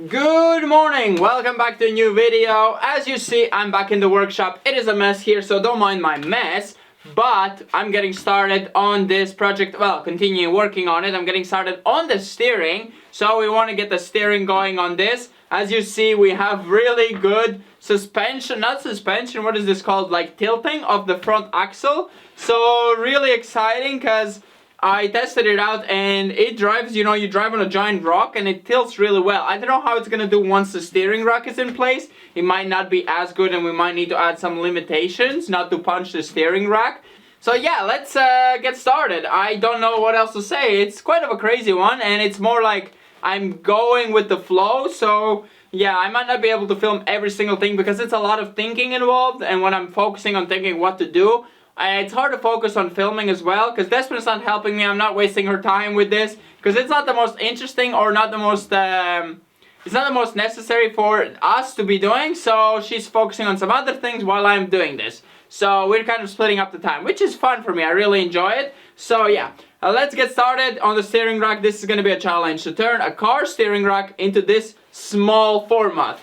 Good morning, welcome back to a new video. As you see, I'm back in the workshop. It is a mess here, so don't mind my mess. But I'm getting started on this project, well, continue working on it. I'm getting started on the steering. So we want to get the steering going on this. As you see, we have really good suspension, not suspension, what is this called? Like tilting of the front axle. So really exciting because I tested it out and it drives, you drive on a giant rock and it tilts really well. I don't know how it's gonna do once the steering rack is in place. It might not be as good and we might need to add some limitations not to punch the steering rack. So yeah, let's get started. I don't know what else to say. It's quite of a crazy one and it's more like I'm going with the flow. So yeah, I might not be able to film every single thing because it's a lot of thinking involved, and when I'm focusing on thinking what to do, it's hard to focus on filming as well, because Despina's not helping me. I'm not wasting her time with this, because it's not the most interesting or not the most, it's not the most necessary for us to be doing, so she's focusing on some other things while I'm doing this. So we're kind of splitting up the time, which is fun for me. I really enjoy it. So yeah, let's get started on the steering rack. This is going to be a challenge to turn a car steering rack into this small format.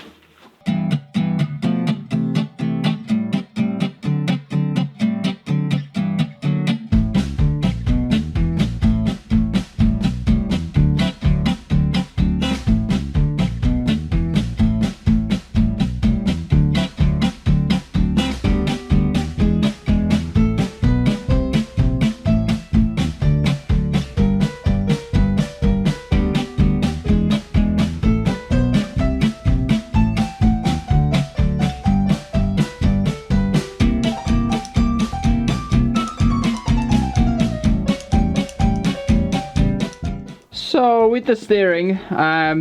So with the steering,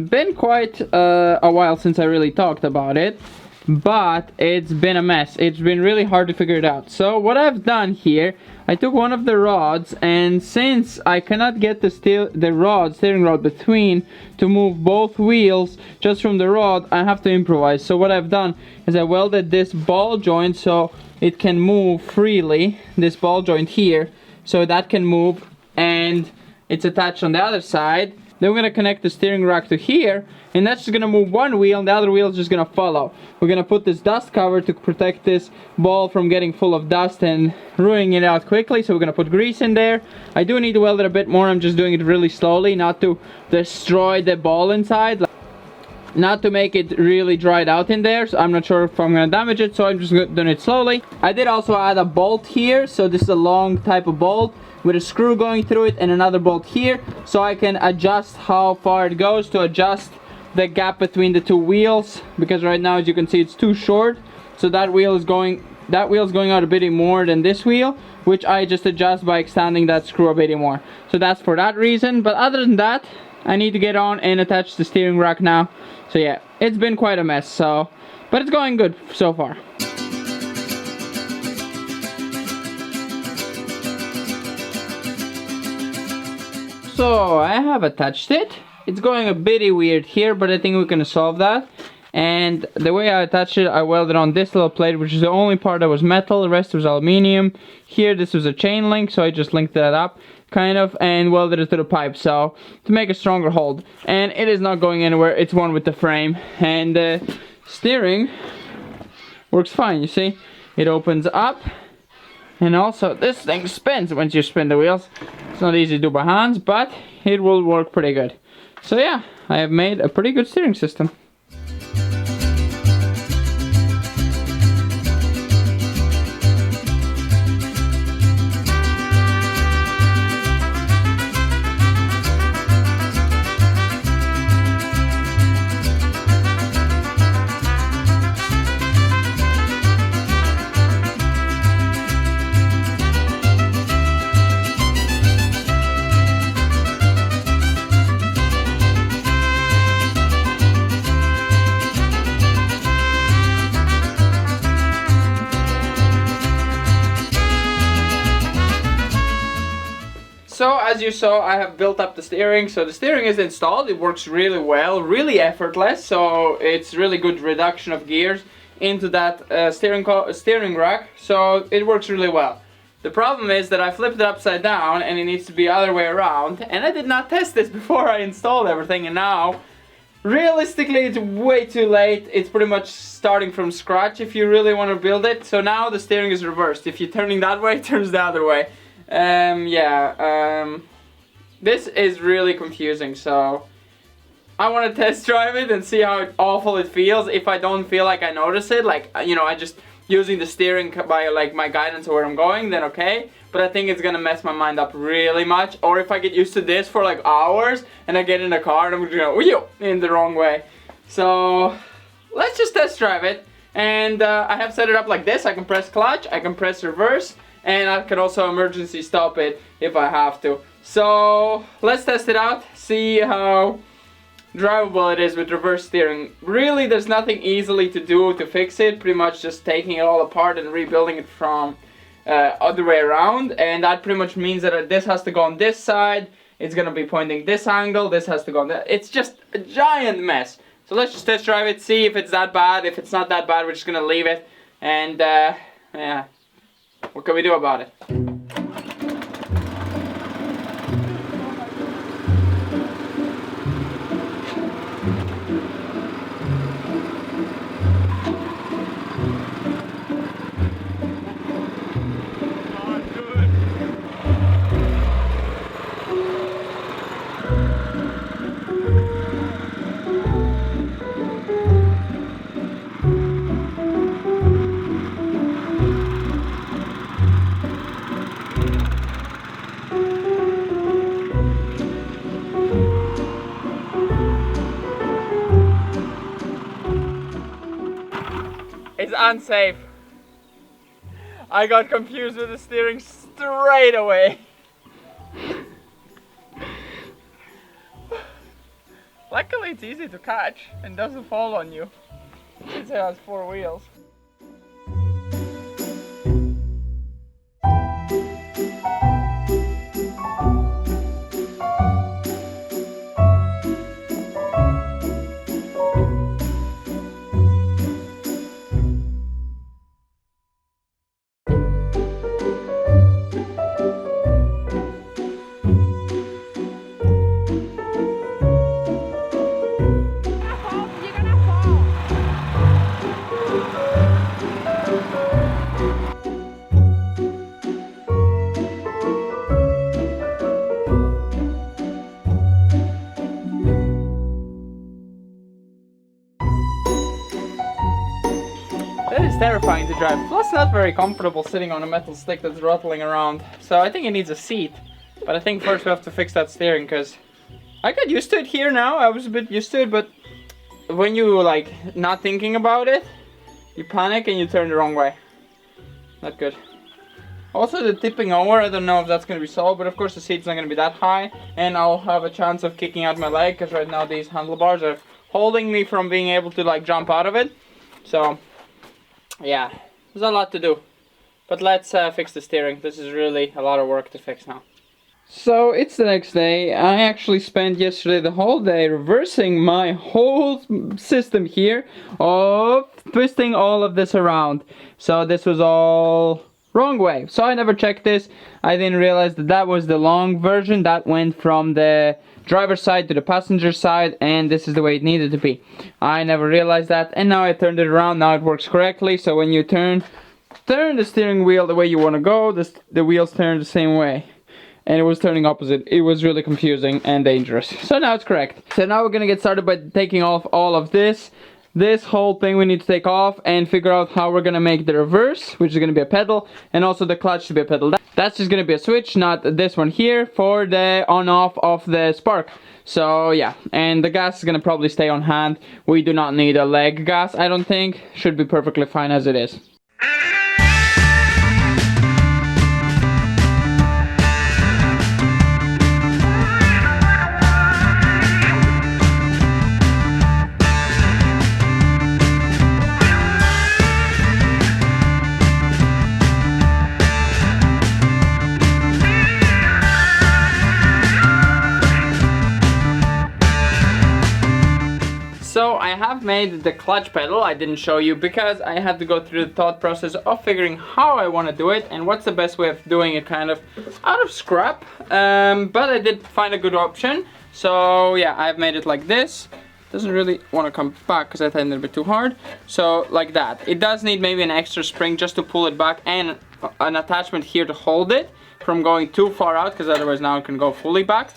been quite a while since I really talked about it, but it's been a mess. It's been really hard to figure it out. So what I've done here, I took one of the rods, and since I cannot get the steering rod between to move both wheels just from the rod, I have to improvise. So what I've done is I welded this ball joint so it can move freely, this ball joint here, so that can move, and it's attached on the other side. Then we're going to connect the steering rack to here, and that's just going to move one wheel and the other wheel is just going to follow. We're going to put this dust cover to protect this ball from getting full of dust and ruining it out quickly. So we're going to put grease in there. I do need to weld it a bit more. I'm just doing it really slowly, not to destroy the ball inside, not to make it really dried out in there. So I'm not sure if I'm going to damage it, so I'm just doing it slowly. I did also add a bolt here, so this is a long type of bolt with a screw going through it and another bolt here, so I can adjust how far it goes to adjust the gap between the two wheels, because right now, as you can see, it's too short. So that wheel is going out a bit more than this wheel, which I just adjust by extending that screw a bit more. So that's for that reason. But other than that, I need to get on and attach the steering rack now. So yeah, it's been quite a mess, but it's going good so far. So I have attached it. It's going a bit weird here, but I think we can solve that. And the way I attached it, I welded on this little plate, which is the only part that was metal. The rest was aluminium. Here, this was a chain link, so I just linked that up, kind of, and welded it to the pipe, so to make a stronger hold. And it is not going anywhere. It's one with the frame, and the steering works fine. You see, it opens up. And also, this thing spins once you spin the wheels. It's not easy to do by hands, but it will work pretty good. So yeah, I have made a pretty good steering system. So as you saw, I have built up the steering. So the steering is installed. It works really well, really effortless. So it's really good reduction of gears into that steering rack. So it works really well. The problem is that I flipped it upside down and it needs to be the other way around. And I did not test this before I installed everything, and now realistically it's way too late. It's pretty much starting from scratch if you really want to build it. So now the steering is reversed. If you're turning that way, it turns the other way. This is really confusing, so I want to test drive it and see how awful it feels. If I don't feel like I notice it, like, you know, I just using the steering by like my guidance of where I'm going, then okay. But I think it's gonna mess my mind up really much. Or if I get used to this for like hours and I get in the car and I'm gonna go in the wrong way. So let's just test drive it. And I have set it up like this. I can press clutch, I can press reverse, and I can also emergency stop it if I have to. So let's test it out, see how drivable it is with reverse steering. Really, there's nothing easily to do to fix it. Pretty much just taking it all apart and rebuilding it from other way around. And that pretty much means that this has to go on this side. It's gonna be pointing this angle. This has to go on that. It's just a giant mess. So let's just test drive it, see if it's that bad. If it's not that bad, we're just gonna leave it. And yeah, what can we do about it? It's unsafe. I got confused with the steering straight away. Luckily it's easy to catch and doesn't fall on you since it has 4 wheels. That is terrifying to drive, plus not very comfortable sitting on a metal stick that's rattling around. So I think it needs a seat, but I think first we have to fix that steering, because I got used to it here now. I was a bit used to it, but when you like not thinking about it, you panic and you turn the wrong way. Not good. Also the tipping over, I don't know if that's going to be solved, but of course the seat's not going to be that high, and I'll have a chance of kicking out my leg, because right now these handlebars are holding me from being able to like jump out of it. So yeah, there's a lot to do, but let's fix the steering. This is really a lot of work to fix now. So it's the next day. I actually spent yesterday the whole day reversing my whole system here of twisting all of this around. So this was all wrong way. So I never checked this. I didn't realize that that was the long version that went from the driver's side to the passenger side, and this is the way it needed to be. I never realized that, and now I turned it around. Now it works correctly. So when you turn the steering wheel the way you want to go, the wheels turn the same way, and it was turning opposite. It was really confusing and dangerous. So now it's correct. So now we're gonna get started by taking off all of this whole thing we need to take off, and figure out how we're gonna make the reverse, which is gonna be a pedal, and also the clutch to be a pedal. That's just gonna be a switch, not this one here, for the on off of the spark. So yeah, and the gas is gonna probably stay on hand. We do not need a leg gas, I don't think. Should be perfectly fine as it is. So I have made the clutch pedal. I didn't show you because I had to go through the thought process of figuring how I want to do it and what's the best way of doing it, kind of out of scrap. But I did find a good option. So yeah, I've made it like this. doesn't really want to come back because I tightened it a bit too hard. So like that. It does need maybe an extra spring just to pull it back, and an attachment here to hold it from going too far out, because otherwise now it can go fully back.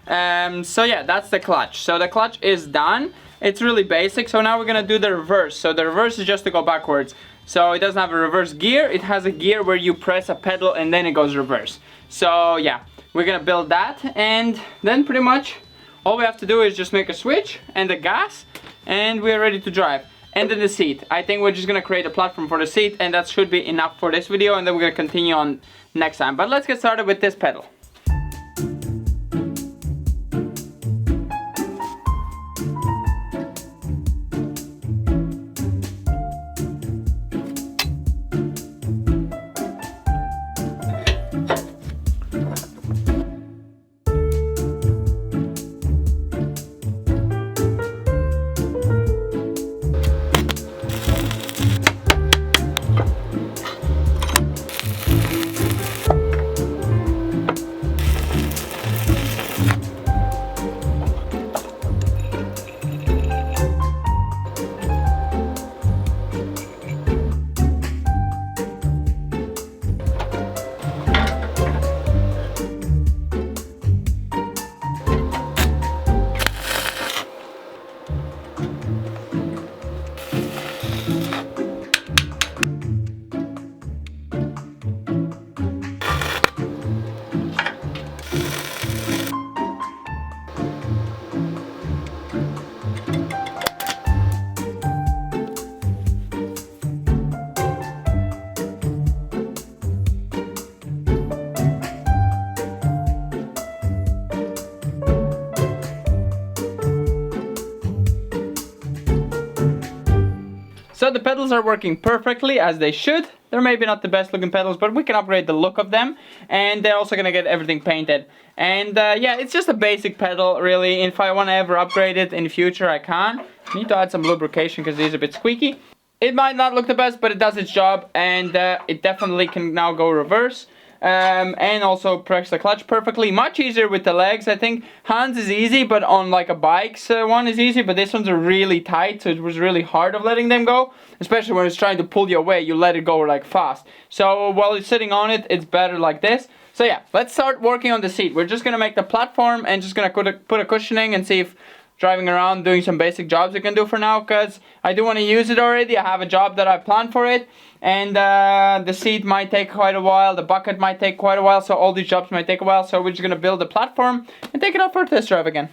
So yeah, that's the clutch. So the clutch is done. It's really basic. So now we're gonna do the reverse. So the reverse is just to go backwards. So it doesn't have a reverse gear. It has a gear where you press a pedal and then it goes reverse. So yeah, we're gonna build that, and then pretty much all we have to do is just make a switch and the gas, and we're ready to drive. And then the seat. I think we're just gonna create a platform for the seat, and that should be enough for this video, and then we're gonna continue on next time. But let's get started with this pedal. So the pedals are working perfectly as they should. They're maybe not the best looking pedals, but we can upgrade the look of them, and they're also gonna get everything painted. And yeah, it's just a basic pedal really. If I want to ever upgrade it in the future, I can. Need to add some lubrication because it is a bit squeaky. It might not look the best, but it does its job, and it definitely can now go reverse. And also press the clutch perfectly. Much easier with the legs. I think hands is easy, but on like a bike's one is easy, but this one's are really tight, so it was really hard of letting them go, especially when it's trying to pull you away. You let it go like fast, so while it's sitting on it, it's better like this. So yeah, let's start working on the seat. We're just gonna make the platform and just gonna put a cushioning and see if driving around doing some basic jobs we can do for now, because I do want to use it already. I have a job that I planned for it, and the seat might take quite a while, the bucket might take quite a while, so all these jobs might take a while. So we're just gonna build a platform and take it out for a test drive again.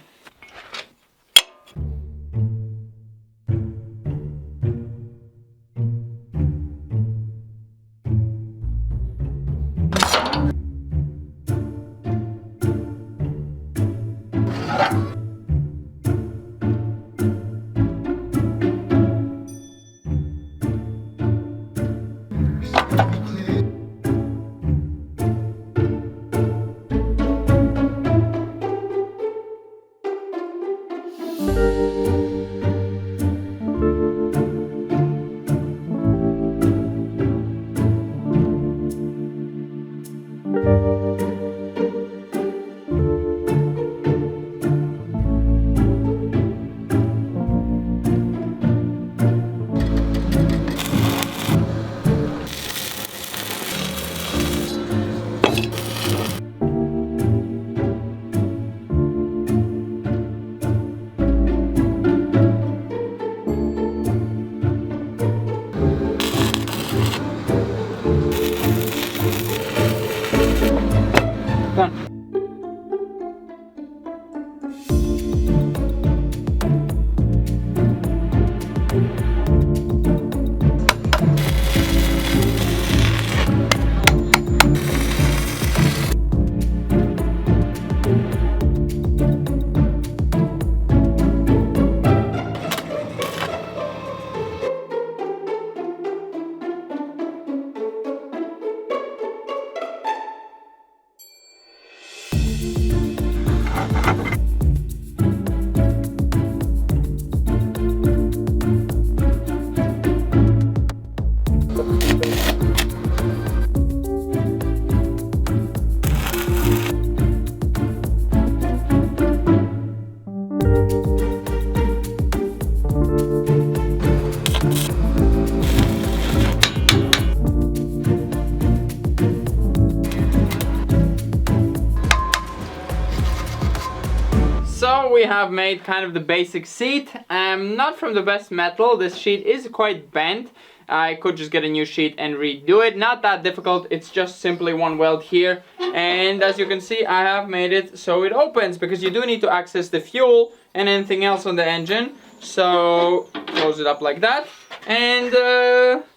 have made kind of the basic seat. Not from the best metal. This sheet is quite bent. I could just get a new sheet and redo it. Not that difficult. It's just simply one weld here. And as you can see, I have made it so it opens, because you do need to access the fuel and anything else on the engine. So close it up like that. And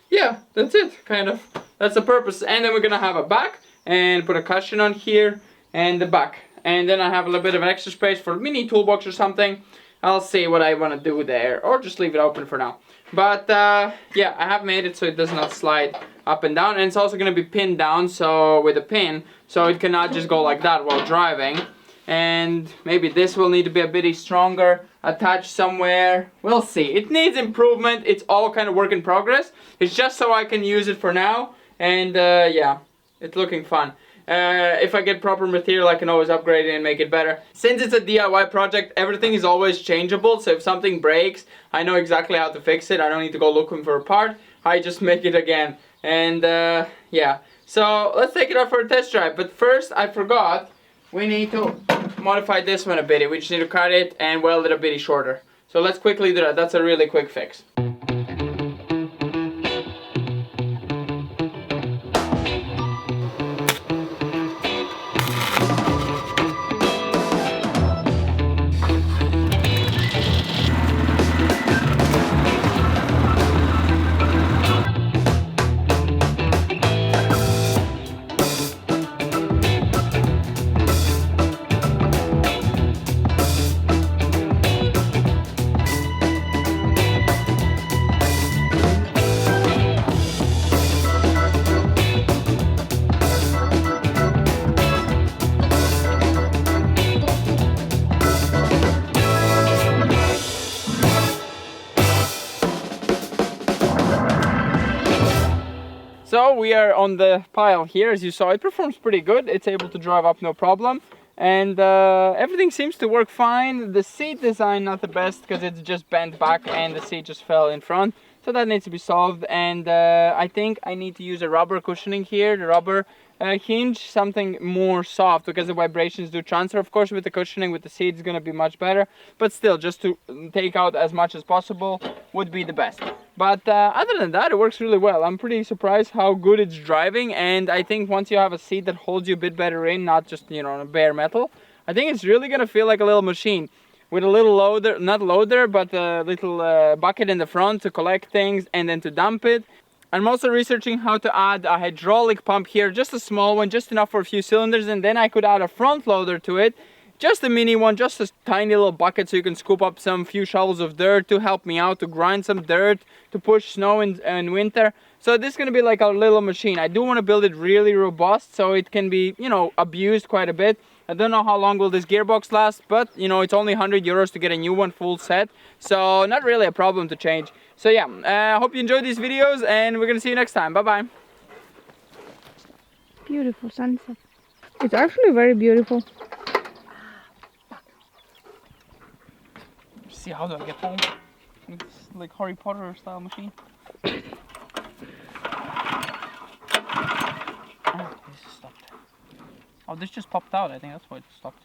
yeah, that's it, kind of. That's the purpose. And then we're gonna have a back and put a cushion on here and the back. And then I have a little bit of an extra space for a mini toolbox or something. I'll see what I want to do there, or just leave it open for now. But yeah, I have made it so it does not slide up and down, and it's also going to be pinned down, so with a pin, so it cannot just go like that while driving. And maybe this will need to be a bit stronger, attached somewhere. We'll see. It needs improvement. It's all kind of work in progress. It's just so I can use it for now, and yeah, it's looking fun. If I get proper material, I can always upgrade it and make it better. Since it's a DIY project, everything is always changeable. So if something breaks, I know exactly how to fix it. I don't need to go looking for a part. I just make it again. And yeah, so let's take it out for a test drive. But first, I forgot, we need to modify this one a bit. We just need to cut it and weld it a bit shorter. So let's quickly do that. That's a really quick fix. So we are on the pile here. As you saw, it performs pretty good. It's able to drive up no problem, and everything seems to work fine. The seat design not the best, because it's just bent back and the seat just fell in front, so that needs to be solved. And I think I need to use a rubber cushioning here, the rubber hinge, something more soft, because the vibrations do transfer. Of course, with the cushioning with the seat is going to be much better, but still, just to take out as much as possible would be the best. But other than that, it works really well. I'm pretty surprised how good it's driving, and I think once you have a seat that holds you a bit better in, not just, you know, on a bare metal, I think it's really gonna feel like a little machine with a little loader, not loader, but a little bucket in the front to collect things and then to dump it. I'm also researching how to add a hydraulic pump here, just a small one, just enough for a few cylinders, and then I could add a front loader to it. Just a mini one, just a tiny little bucket, so you can scoop up some few shovels of dirt to help me out, to grind some dirt, to push snow in winter. So this is going to be like a little machine. I do want to build it really robust, so it can be, you know, abused quite a bit. I don't know how long will this gearbox last, but, you know, it's only 100 euros to get a new one full set. So not really a problem to change. So yeah, I hope you enjoyed these videos, and we're going to see you next time. Bye-bye. Beautiful sunset. It's actually very beautiful. See, how do I get home? It's like Harry Potter style machine. Oh, this stopped. Oh, this just popped out. I think that's why it stopped.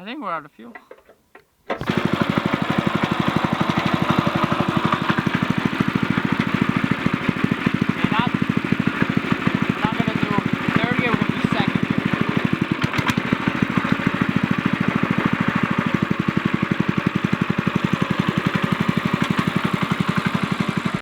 I think we're out of fuel.